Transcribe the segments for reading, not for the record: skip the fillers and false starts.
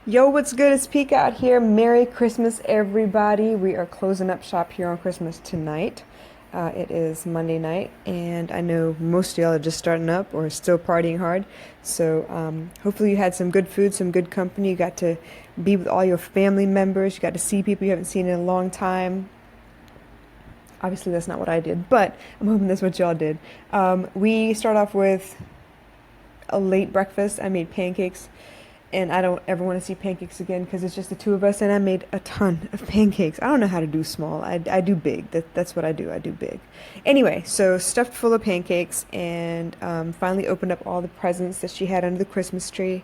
Yo, what's good? It's Peek out here. Merry Christmas, everybody. We are closing up shop here on Christmas tonight. It is Monday night, and I know most of y'all are just starting up or still partying hard. So, hopefully, you had some good food, some good company. You got to be with all your family members. You got to see people you haven't seen in a long time. Obviously, that's not what I did, but I'm hoping that's what y'all did. We start off with a late breakfast. I made pancakes, and I don't ever want to see pancakes again because it's just the two of us, and I made a ton of pancakes. I don't know how to do small. I do big. That's what I do. I do big. Anyway, so stuffed full of pancakes, and finally opened up all the presents that she had under the Christmas tree,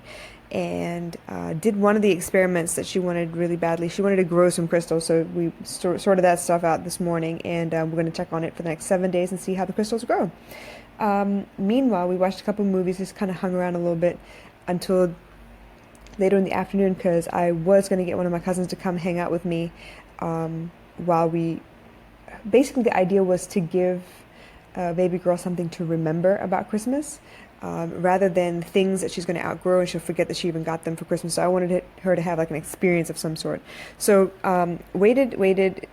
and did one of the experiments that she wanted really badly. She wanted to grow some crystals, so we sorted that stuff out this morning, and we're going to check on it for the next 7 days and see how the crystals grow. Meanwhile, we watched a couple movies, just kind of hung around a little bit until later in the afternoon because I was going to get one of my cousins to come hang out with me while we basically the idea was to give baby girl something to remember about Christmas rather than things that she's going to outgrow and she'll forget that she even got them for Christmas. So I wanted her to have like an experience of some sort. So waited.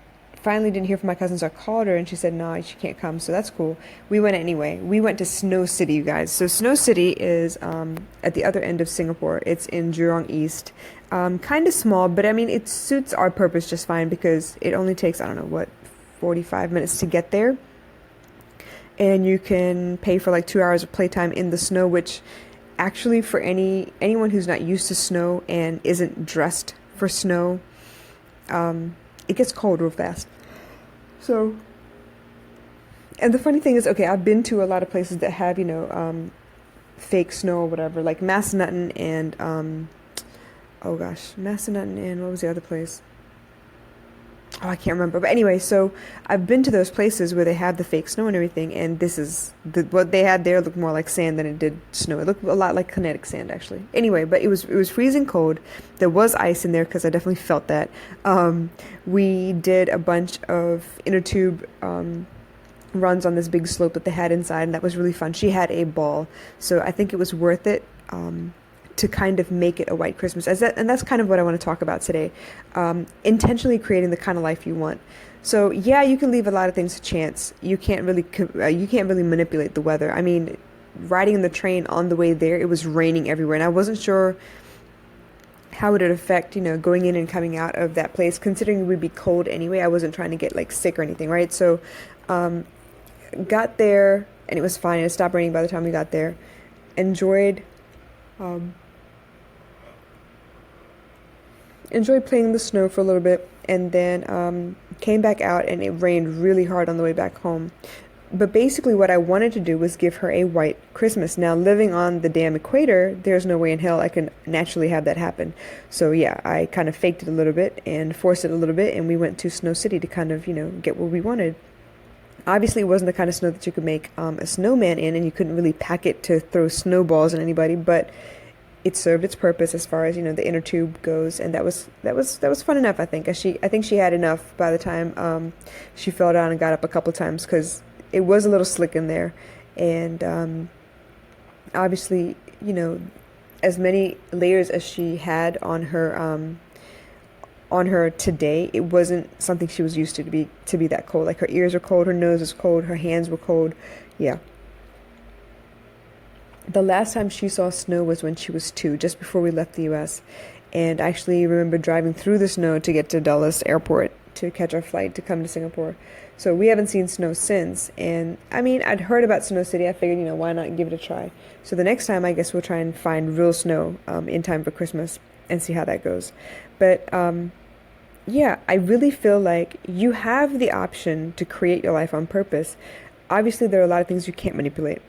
Finally didn't hear from my cousins. I called her and she said no, she can't come, so that's cool. We went anyway. We went to Snow City, you guys. So Snow City is at the other end of Singapore. It's in Jurong East. Kind of small, but I mean it suits our purpose just fine because it only takes, I don't know what, 45 minutes to get there, and you can pay for like 2 hours of playtime in the snow, which actually for anyone who's not used to snow and isn't dressed for snow, it gets cold real fast. So, and the funny thing is, okay, I've been to a lot of places that have, fake snow or whatever, like Massanutten and, Massanutten and what was the other place? Oh, I can't remember. But anyway, so I've been to those places where they have the fake snow and everything, and this is what they had there looked more like sand than it did snow. It looked a lot like kinetic sand, actually. Anyway, but it was freezing cold. There was ice in there because I definitely felt that. We did a bunch of inner tube runs on this big slope that they had inside, and that was really fun. She had a ball, so I think it was worth it. To kind of make it a white Christmas, and that's kind of what I want to talk about today. Intentionally creating the kind of life you want. So yeah, you can leave a lot of things to chance. You can't really manipulate the weather. I mean, riding in the train on the way there, it was raining everywhere, and I wasn't sure how would it affect, going in and coming out of that place. Considering we'd be cold anyway, I wasn't trying to get like sick or anything, right? So, got there and it was fine. It stopped raining by the time we got there. Enjoyed. Enjoyed playing in the snow for a little bit, and then came back out, and it rained really hard on the way back home. But basically what I wanted to do was give her a white Christmas. Now, living on the damn equator, there's no way in hell I can naturally have that happen. So yeah, I kind of faked it a little bit and forced it a little bit, and we went to Snow City to kind of, get what we wanted. Obviously, it wasn't the kind of snow that you could make a snowman in, and you couldn't really pack it to throw snowballs at anybody, but it served its purpose as far as the inner tube goes, and that was fun enough. I think she had enough by the time she fell down and got up a couple times because it was a little slick in there, and obviously as many layers as she had on her today, it wasn't something she was used to be that cold. Like her ears were cold, her nose was cold, her hands were cold. Yeah. The last time she saw snow was when she was 2, just before we left the U.S. And I actually remember driving through the snow to get to Dulles Airport to catch our flight to come to Singapore. So we haven't seen snow since. And I mean, I'd heard about Snow City. I figured, why not give it a try? So the next time, I guess we'll try and find real snow in time for Christmas and see how that goes. But yeah, I really feel like you have the option to create your life on purpose. Obviously, there are a lot of things you can't manipulate.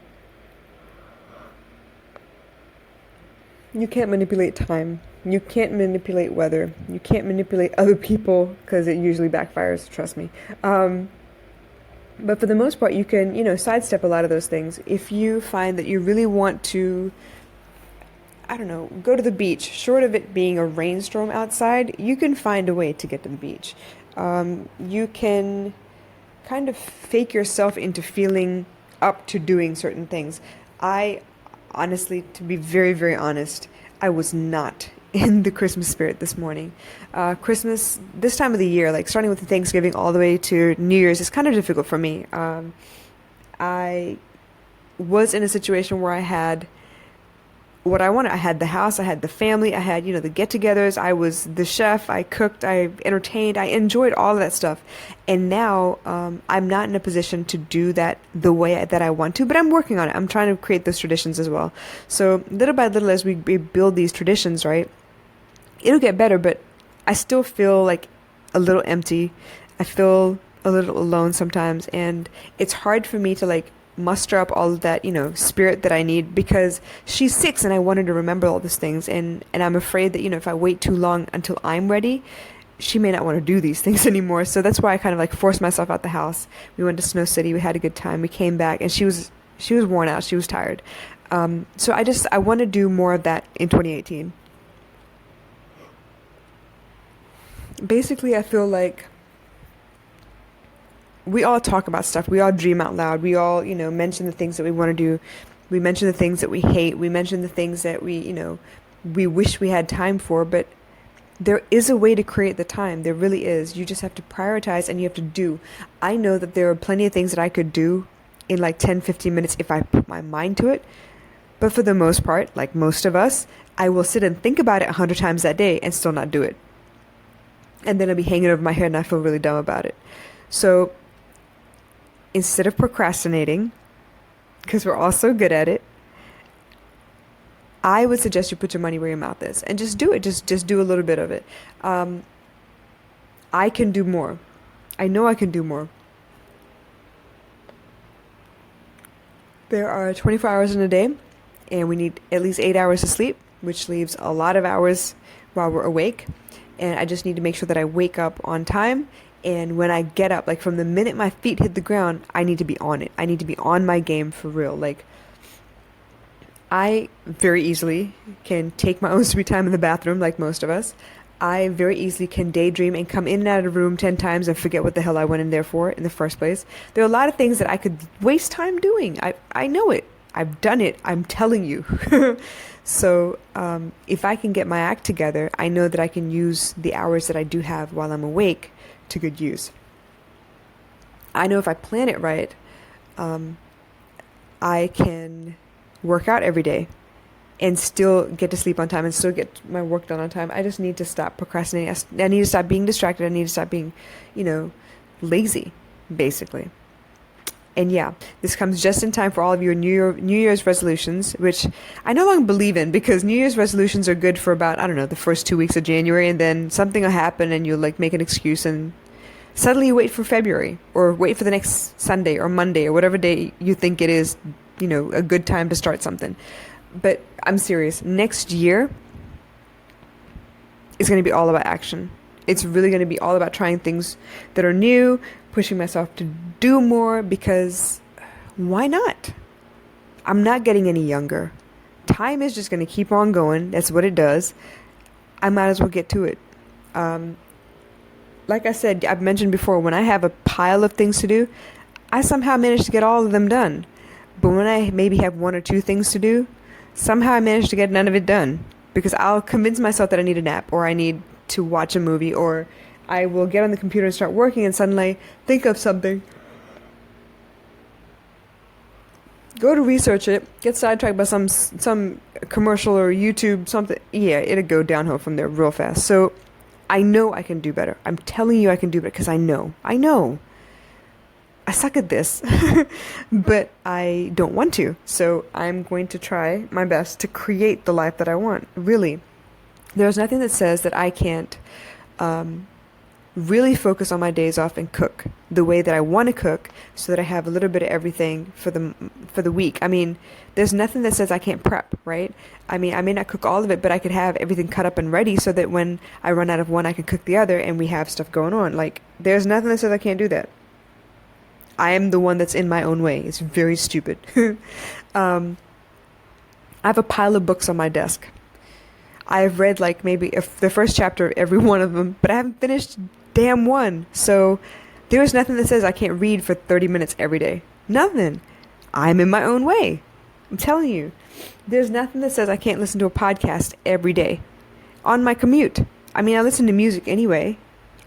You can't manipulate time. You can't manipulate weather. You can't manipulate other people because it usually backfires, trust me. But for the most part, you can, sidestep a lot of those things. If you find that you really want to, I don't know, go to the beach, short of it being a rainstorm outside, you can find a way to get to the beach. You can kind of fake yourself into feeling up to doing certain things. Honestly, to be very, very honest, I was not in the Christmas spirit this morning. Christmas, this time of the year, like starting with Thanksgiving all the way to New Year's, is kind of difficult for me. I was in a situation where I had what I wanted. I had the house, I had the family, I had, the get-togethers, I was the chef, I cooked, I entertained, I enjoyed all of that stuff. And now I'm not in a position to do that the way that I want to, but I'm working on it. I'm trying to create those traditions as well. So little by little, as we build these traditions, right, it'll get better, but I still feel like a little empty. I feel a little alone sometimes, and it's hard for me to like muster up all of that, spirit that I need, because she's 6 and I wanted to remember all these things, and I'm afraid that, if I wait too long until I'm ready, she may not want to do these things anymore. So that's why I kind of like forced myself out the house. We went to Snow City, we had a good time, we came back, and she was worn out, she was tired. So I want to do more of that in 2018. Basically, I feel like we all talk about stuff. We all dream out loud. We all, mention the things that we want to do. We mention the things that we hate. We mention the things that we wish we had time for. But there is a way to create the time. There really is. You just have to prioritize, and you have to do. I know that there are plenty of things that I could do in like 10, 15 minutes if I put my mind to it. But for the most part, like most of us, I will sit and think about it 100 times that day and still not do it. And then I'll be hanging over my head and I feel really dumb about it. So instead of procrastinating, because we're all so good at it, I would suggest you put your money where your mouth is and just do it. Just do a little bit of it. I can do more. I know I can do more. There are 24 hours in a day, and we need at least 8 hours of sleep, which leaves a lot of hours while we're awake. And I just need to make sure that I wake up on time. And when I get up, like from the minute my feet hit the ground, I need to be on it. I need to be on my game for real. Like, I very easily can take my own sweet time in the bathroom, like most of us. I very easily can daydream and come in and out of the room 10 times and forget what the hell I went in there for in the first place. There are a lot of things that I could waste time doing. I know it. I've done it. I'm telling you. So if I can get my act together, I know that I can use the hours that I do have while I'm awake to good use. I know if I plan it right, I can work out every day and still get to sleep on time and still get my work done on time. I just need to stop procrastinating. I need to stop being distracted. I need to stop being, lazy, basically. And yeah, this comes just in time for all of your New Year's resolutions, which I no longer believe in, because New Year's resolutions are good for about, the first 2 weeks of January, and then something will happen and you'll like make an excuse, and suddenly you wait for February, or wait for the next Sunday or Monday or whatever day you think it is, a good time to start something. But I'm serious. Next year is going to be all about action. It's really going to be all about trying things that are new, pushing myself to do more, because why not? I'm not getting any younger. Time is just going to keep on going. That's what it does. I might as well get to it. Like I said, I've mentioned before, when I have a pile of things to do, I somehow manage to get all of them done. But when I maybe have 1 or 2 things to do, somehow I manage to get none of it done, because I'll convince myself that I need a nap, or I need to watch a movie, or I will get on the computer and start working and suddenly think of something, go to research it, get sidetracked by some commercial or YouTube something. Yeah, it'll go downhill from there real fast. So I know I can do better. I'm telling you I can do better, because I know. I suck at this, but I don't want to. So I'm going to try my best to create the life that I want. Really, there's nothing that says that I can't really focus on my days off and cook the way that I want to cook, so that I have a little bit of everything for the week. I mean, there's nothing that says I can't prep, right? I mean, I may not cook all of it, but I could have everything cut up and ready, so that when I run out of one, I can cook the other, and we have stuff going on. Like, there's nothing that says I can't do that. I am the one that's in my own way. It's very stupid. I have a pile of books on my desk. I've read like maybe the first chapter of every one of them, but I haven't finished damn one. So there's nothing that says I can't read for 30 minutes every day. Nothing. I'm in my own way. I'm telling you. There's nothing that says I can't listen to a podcast every day. on my commute. I mean, I listen to music anyway.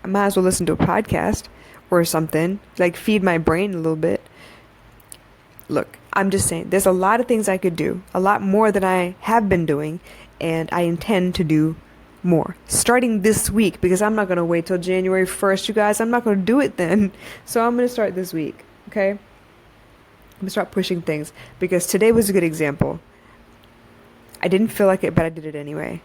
I might as well listen to a podcast or something, like feed my brain a little bit. Look, I'm just saying, there's a lot of things I could do, a lot more than I have been doing, and I intend to do more. Starting this week, because I'm not going to wait till January 1st, you guys. I'm not going to do it then. So I'm going to start this week, okay? I'm going to start pushing things, because today was a good example. I didn't feel like it, but I did it anyway.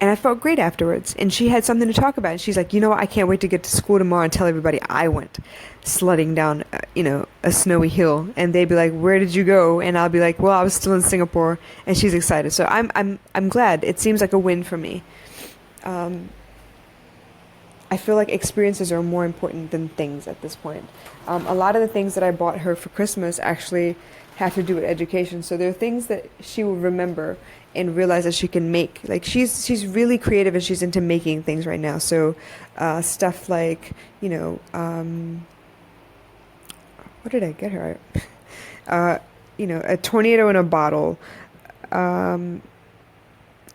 And I felt great afterwards. And she had something to talk about. And she's like, you know what? I can't wait to get to school tomorrow and tell everybody I went sledding down, a snowy hill. And they'd be like, where did you go? And I'll be like, well, I was still in Singapore. And she's excited. So I'm glad. It seems like a win for me. I feel like experiences are more important than things at this point. A lot of the things that I bought her for Christmas actually have to do with education. So there are things that she will remember and realize that she can make. Like she's really creative and she's into making things right now. So stuff like, what did I get her? A tornado in a bottle,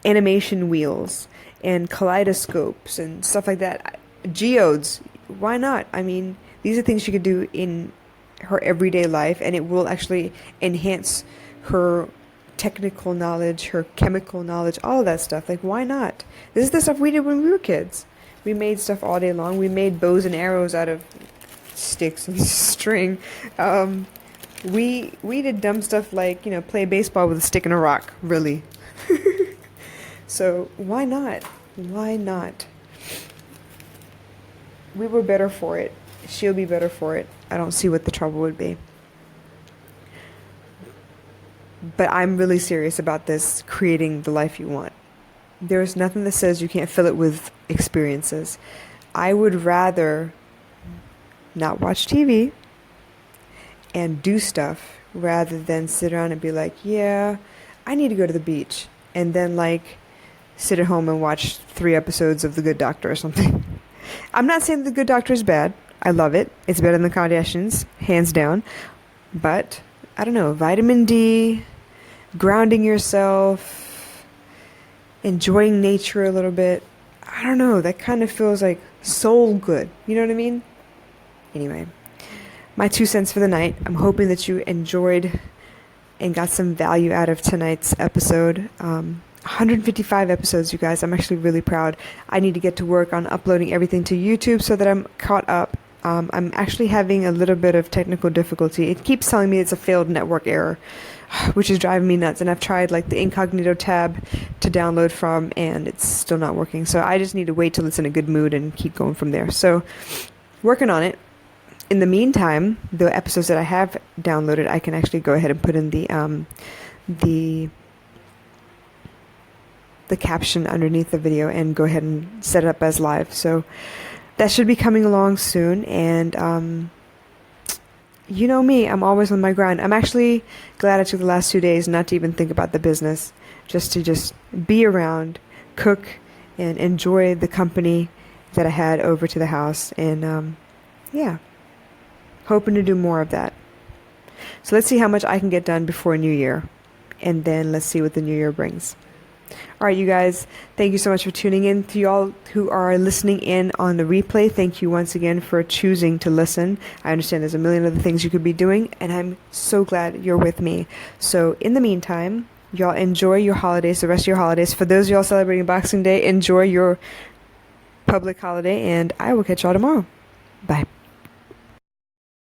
animation wheels and kaleidoscopes and stuff like that. Geodes, why not? I mean, these are things she could do in her everyday life, and it will actually enhance her technical knowledge, her chemical knowledge, all of that stuff. Like, why not? This is the stuff we did when we were kids. We made stuff all day long. We made bows and arrows out of sticks and string. We did dumb stuff like, play baseball with a stick and a rock, really. So why not? Why not? We were better for it. She'll be better for it. I don't see what the trouble would be. But I'm really serious about this, creating the life you want. There's nothing that says you can't fill it with experiences. I would rather not watch TV and do stuff rather than sit around and be like, yeah, I need to go to the beach. And then sit at home and watch 3 episodes of The Good Doctor or something. I'm not saying The Good Doctor is bad. I love it. It's better than The Kardashians, hands down. But I don't know, vitamin D, grounding yourself, enjoying nature a little bit. I don't know, that kind of feels like soul good. You know what I mean? Anyway, my 2 cents for the night. I'm hoping that you enjoyed and got some value out of tonight's episode. 155 episodes, you guys. I'm actually really proud. I need to get to work on uploading everything to YouTube so that I'm caught up. I'm actually having a little bit of technical difficulty. It keeps telling me it's a failed network error, which is driving me nuts. And I've tried the incognito tab to download from, and it's still not working. So I just need to wait till it's in a good mood and keep going from there. So working on it. In the meantime, the episodes that I have downloaded, I can actually go ahead and put in the caption underneath the video and go ahead and set it up as live. So that should be coming along soon. And you know me, I'm always on my grind. I'm actually glad I took the last 2 days not to even think about the business, just to be around, cook, and enjoy the company that I had over to the house. And hoping to do more of that. So let's see how much I can get done before New Year, and then let's see what the New Year brings. All right, you guys, thank you so much for tuning in. To y'all who are listening in on the replay, thank you once again for choosing to listen. I understand there's a million other things you could be doing, and I'm so glad you're with me. So in the meantime, y'all enjoy your holidays, the rest of your holidays. For those of y'all celebrating Boxing Day, enjoy your public holiday, and I will catch y'all tomorrow. Bye.